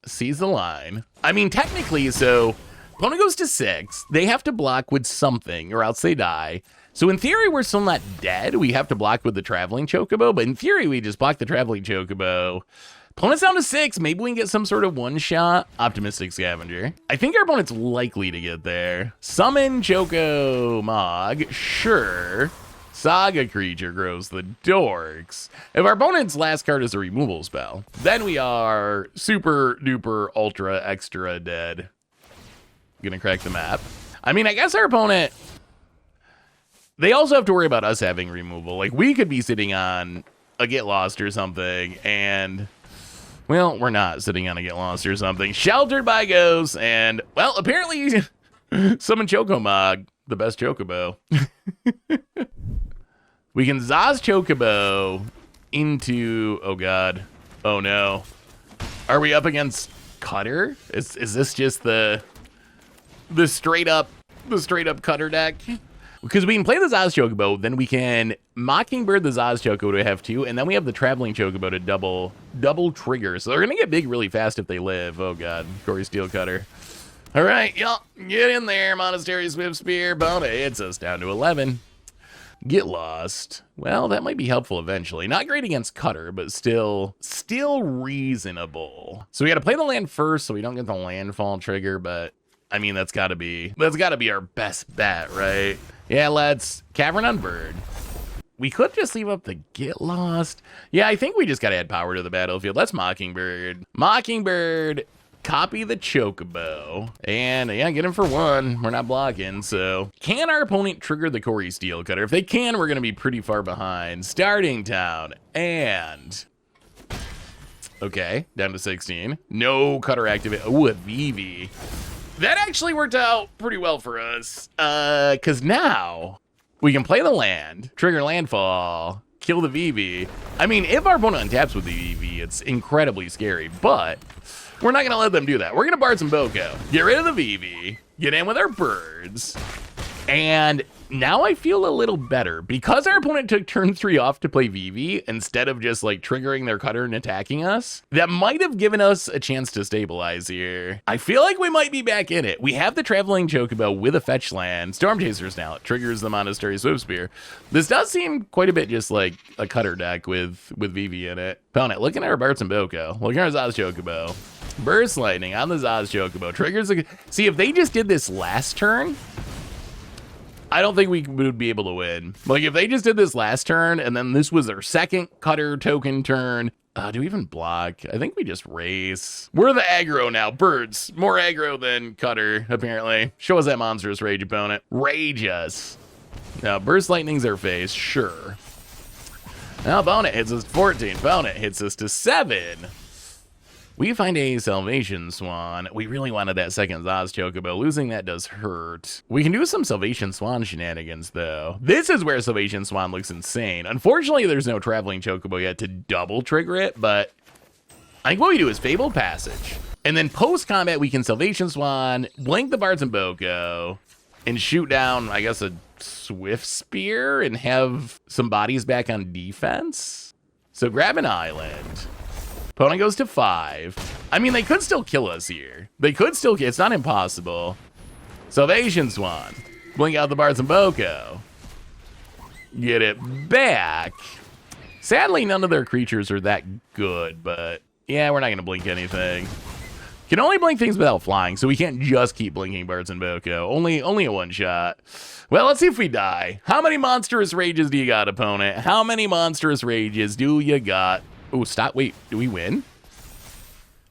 Seize the line. I mean, technically, so... Opponent goes to 6. They have to block with something or else they die. So in theory, we're still not dead. We have to block with the Traveling Chocobo, but in theory, we just block the Traveling Chocobo. Opponent's down to 6. Maybe we can get some sort of one-shot Optimistic Scavenger. I think our opponent's likely to get there. Summon Chocomog. Sure. Saga Creature grows the dorks. If our opponent's last card is a removal spell, then we are super duper ultra extra dead. Gonna crack the map. I mean, I guess our opponent, they also have to worry about us having removal. Like, we could be sitting on a Get Lost or something, and, well, we're not sitting on a Get Lost or something. Sheltered by Ghosts, and, well, apparently, summon Chocomog, the best Chocobo. We can Zaz Chocobo into, oh god, oh no. Are we up against Cutter? Is this just the straight up Cutter deck? Because we can play the Zaz Chocobo, then we can Mockingbird the Zaz Chocobo to have 2, and then we have the Traveling Chocobo to double trigger. So they're gonna get big really fast if they live. Oh god, Gory Steel Cutter. All right, y'all, get in there, Monastery Swift Spear. Bona hits us down to 11. Get Lost. Well, that might be helpful eventually. Not great against Cutter, but still reasonable. So we got to play the land first, so we don't get the landfall trigger. But I mean, that's got to be our best bet, right? Yeah, let's Cavern on Bird. We could just leave up the Get Lost. Yeah, I think we just got to add power to the battlefield. Let's Mockingbird. Mockingbird. Copy the Chocobo. And yeah, get him for 1. We're not blocking, so. Can our opponent trigger the Gory Steel Cutter? If they can, we're going to be pretty far behind. Starting town. And. Okay, down to 16. No Cutter activate. Oh, a Vivi. That actually worked out pretty well for us. Because now we can play the land, trigger landfall, kill the Vivi. I mean, if our opponent untaps with the Vivi, it's incredibly scary, but we're not going to let them do that. We're going to Bard some Boko, get rid of the Vivi, get in with our birds, and now I feel a little better. Because our opponent took turn 3 off to play Vivi instead of just like triggering their Cutter and attacking us, that might have given us a chance to stabilize here. I feel like we might be back in it. We have the Traveling Chocobo with a fetch land. Storm Chasers now. It triggers the Monastery Swift Spear. This does seem quite a bit just like a Cutter deck with Vivi in it. Found it. Looking at our Barts and Boko. Looking at our Zaz Chocobo. Burst Lightning on the Zaz Chocobo. Triggers a... See, if they just did this last turn, I don't think we would be able to win. Like, if they just did this last turn, and then this was their second Cutter token turn, do we even block? I think we just race. We're the aggro now. Birds. More aggro than Cutter, apparently. Show us that monstrous rage, opponent. Rage us. Now, Burst Lightning's our face, sure. Now, opponent hits us to 14. Opponent hits us to 7. We find a Salvation Swan. We really wanted that second Zaz Chocobo. Losing that does hurt. We can do some Salvation Swan shenanigans, though. This is where Salvation Swan looks insane. Unfortunately, there's no Traveling Chocobo yet to double trigger it, but I think what we do is Fabled Passage. And then post-combat, we can Salvation Swan, blink the Bards and Boko, and shoot down, I guess, a Swift Spear and have some bodies back on defense. So grab an island. Opponent goes to 5. I mean, they could still kill us here. They could still kill. It's not impossible. Salvation Swan. Blink out the Bards and Boko. Get it back. Sadly, none of their creatures are that good, but yeah, we're not going to blink anything. Can only blink things without flying, so we can't just keep blinking Bards and Boko. Only a one shot. Well, let's see if we die. How many monstrous rages do you got, opponent? How many monstrous rages do you got? Oh, stop. Wait, do we win?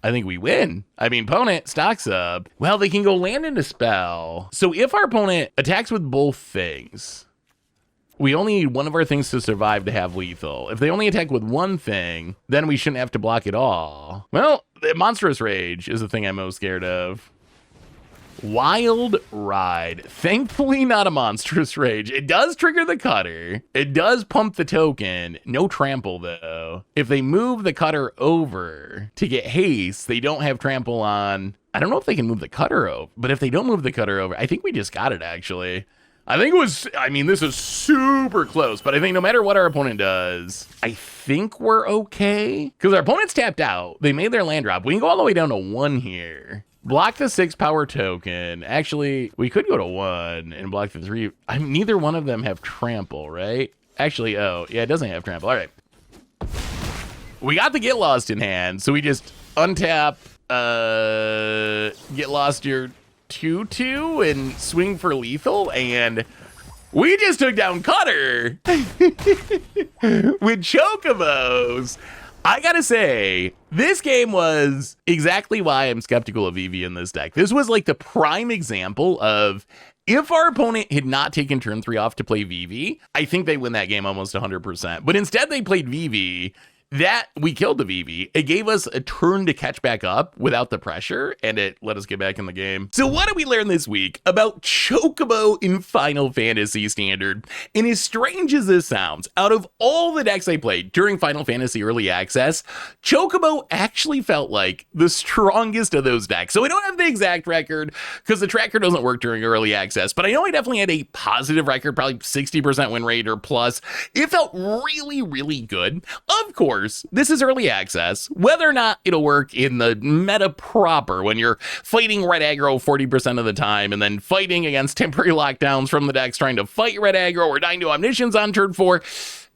I think we win. I mean, opponent, stocks up. Well, they can go land into spell. So if our opponent attacks with both things, we only need one of our things to survive to have lethal. If they only attack with one thing, then we shouldn't have to block it all. Well, the monstrous rage is the thing I'm most scared of. Wild Ride. Thankfully not a monstrous rage. It does trigger the cutter. It does pump the token. No trample though. If they move the cutter over to get haste, they don't have trample on. I don't know if they can move the cutter over, but if they don't move the cutter over, I think we just got it actually. I think it was, I mean, this is super close, but I think no matter what our opponent does, I think we're okay. Because our opponent's tapped out. They made their land drop. We can go all the way down to 1 here. Block the 6 power token. Actually, we could go to 1 and block the 3. Neither one of them have trample, right? Actually, oh, yeah, it doesn't have trample. All right. We got the Get Lost in hand, so we just untap, Get Lost your 2/2 and swing for lethal, and we just took down Cutter with Chocobos. I gotta say, this game was exactly why I'm skeptical of EV in this deck. This was like the prime example of if our opponent had not taken turn 3 off to play VV, I think they win that game almost 100%. But instead they played VV. That we killed the VV. It gave us a turn to catch back up without the pressure, and it let us get back in the game. So what did we learn this week about Chocobo in Final Fantasy Standard? And as strange as this sounds, out of all the decks I played during Final Fantasy Early Access, Chocobo actually felt like the strongest of those decks. So I don't have the exact record because the tracker doesn't work during Early Access, but I know I definitely had a positive record, probably 60% win rate or plus. It felt really, really good. Of course, this is early access. Whether or not it'll work in the meta proper when you're fighting red aggro 40% of the time and then fighting against temporary lockdowns from the decks trying to fight red aggro or dying to omniscience on turn 4,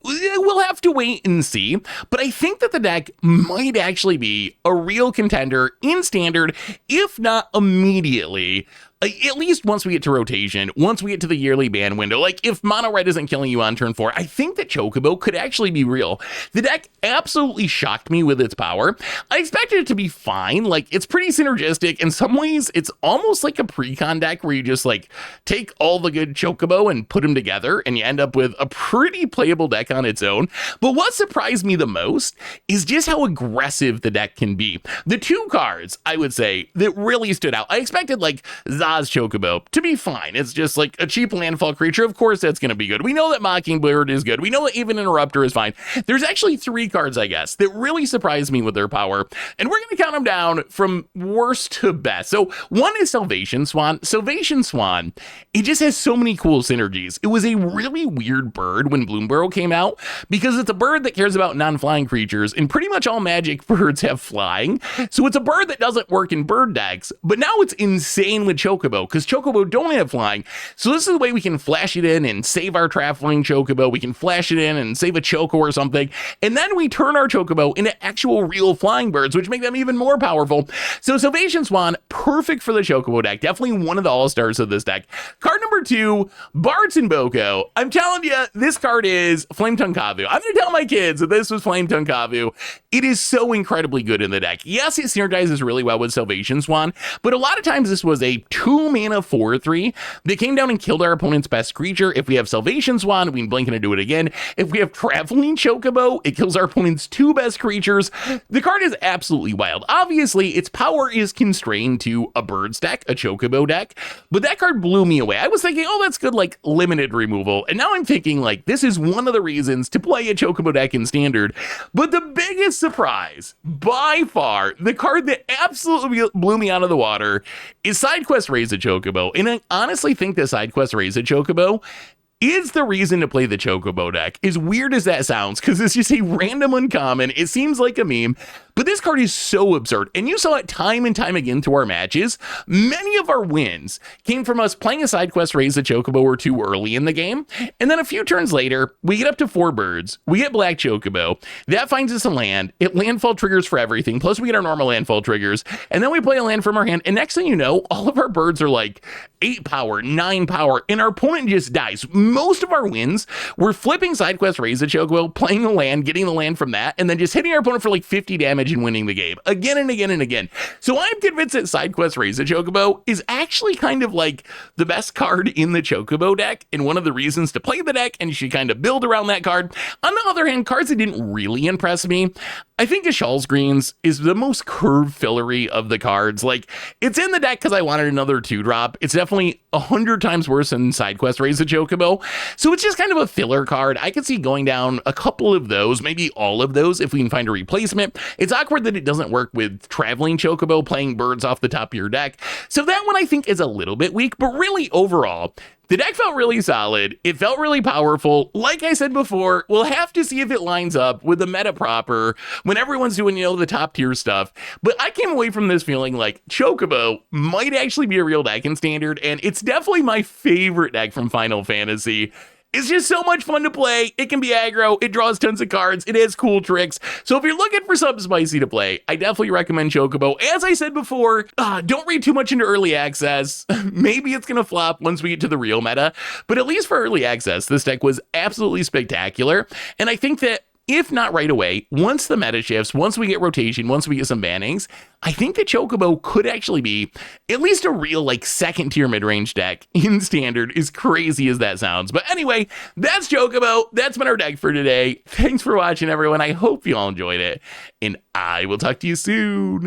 we'll have to wait and see. But I think that the deck might actually be a real contender in Standard, if not immediately. At least once we get to rotation, once we get to the yearly ban window, like if mono red isn't killing you on turn 4, I think that Chocobo could actually be real. The deck absolutely shocked me with its power. I expected it to be fine. Like it's pretty synergistic. In some ways, it's almost like a pre-con deck where you just like take all the good Chocobo and put them together and you end up with a pretty playable deck on its own. But what surprised me the most is just how aggressive the deck can be. The 2 cards, I would say, that really stood out. I expected like Zaz Chocobo to be fine. It's just like a cheap landfall creature. Of course, that's going to be good. We know that Mockingbird is good. We know that even Interrupter is fine. There's actually 3 cards, I guess, that really surprised me with their power. And we're going to count them down from worst to best. So 1 is Salvation Swan. Salvation Swan, it just has so many cool synergies. It was a really weird bird when Bloomburrow came out because it's a bird that cares about non-flying creatures, and pretty much all magic birds have flying. So it's a bird that doesn't work in bird decks, but now it's insane with Chocobo because Chocobo don't have flying. So this is the way we can flash it in and save our traveling Chocobo. We can flash it in and save a Choco or something. And then we turn our Chocobo into actual real flying birds, which make them even more powerful. So Salvation Swan, perfect for the Chocobo deck. Definitely one of the all-stars of this deck. Card number 2, Bards and Boko. I'm telling you, this card is Flame Tongue Kavu. I'm going to tell my kids that this was Flame Tongue Kavu. It is so incredibly good in the deck. Yes, it synergizes really well with Salvation Swan, but a lot of times this was a 2-mana 4/3 that came down and killed our opponent's best creature. If we have Salvation Swan, we can blink and do it again. If we have Traveling Chocobo, it kills our opponent's 2 best creatures. The card is absolutely wild. Obviously, its power is constrained to a Birds deck, a Chocobo deck, but that card blew me away. I was thinking, oh, that's good, like limited removal. And now I'm thinking, like, this is one of the reasons to play a Chocobo deck in Standard. But the biggest surprise, by far, the card that absolutely blew me out of the water is SideQuest Raise a Chocobo. And I honestly think that SideQuest Raise a Chocobo is the reason to play the Chocobo deck. As weird as that sounds, because it's just a random uncommon. It seems like a meme, but this card is so absurd. And you saw it time and time again through our matches. Many of our wins came from us playing a SideQuest Raise a Chocobo or 2 early in the game. And then a few turns later, we get up to 4 birds. We get Black Chocobo. That finds us a land. It landfall triggers for everything. Plus we get our normal landfall triggers. And then we play a land from our hand. And next thing you know, all of our birds are like 8 power, 9 power, and our opponent just dies. Most of our wins were flipping SideQuest Raise a Chocobo, playing the land, getting the land from that, and then just hitting our opponent for like 50 damage and winning the game again and again and again. So I'm convinced that SideQuest Raise a Chocobo is actually kind of like the best card in the Chocobo deck, and one of the reasons to play the deck, and you should kind of build around that card. On the other hand, cards that didn't really impress me, I think Ashal's Greens is the most curve fillery of the cards. Like, it's in the deck because I wanted another 2-drop. It's definitely 100 times worse than SideQuest Raise a Chocobo. So it's just kind of a filler card. I could see going down a couple of those, maybe all of those, if we can find a replacement. It's awkward that it doesn't work with Traveling Chocobo, playing birds off the top of your deck. So that one I think is a little bit weak, but really overall, the deck felt really solid. It felt really powerful. Like I said before, we'll have to see if it lines up with the meta proper when everyone's doing, the top tier stuff. But I came away from this feeling like Chocobo might actually be a real deck in Standard, and it's definitely my favorite deck from Final Fantasy. It's just so much fun to play. It can be aggro. It draws tons of cards. It has cool tricks. So if you're looking for something spicy to play, I definitely recommend Chocobo. As I said before, don't read too much into early access. Maybe it's going to flop once we get to the real meta. But at least for early access, this deck was absolutely spectacular. And I think that if not right away, once the meta shifts, once we get rotation, once we get some bannings, I think that Chocobo could actually be at least a real, like, second tier mid-range deck in Standard, as crazy as that sounds. But anyway, that's Chocobo. That's been our deck for today. Thanks for watching, everyone. I hope you all enjoyed it, and I will talk to you soon.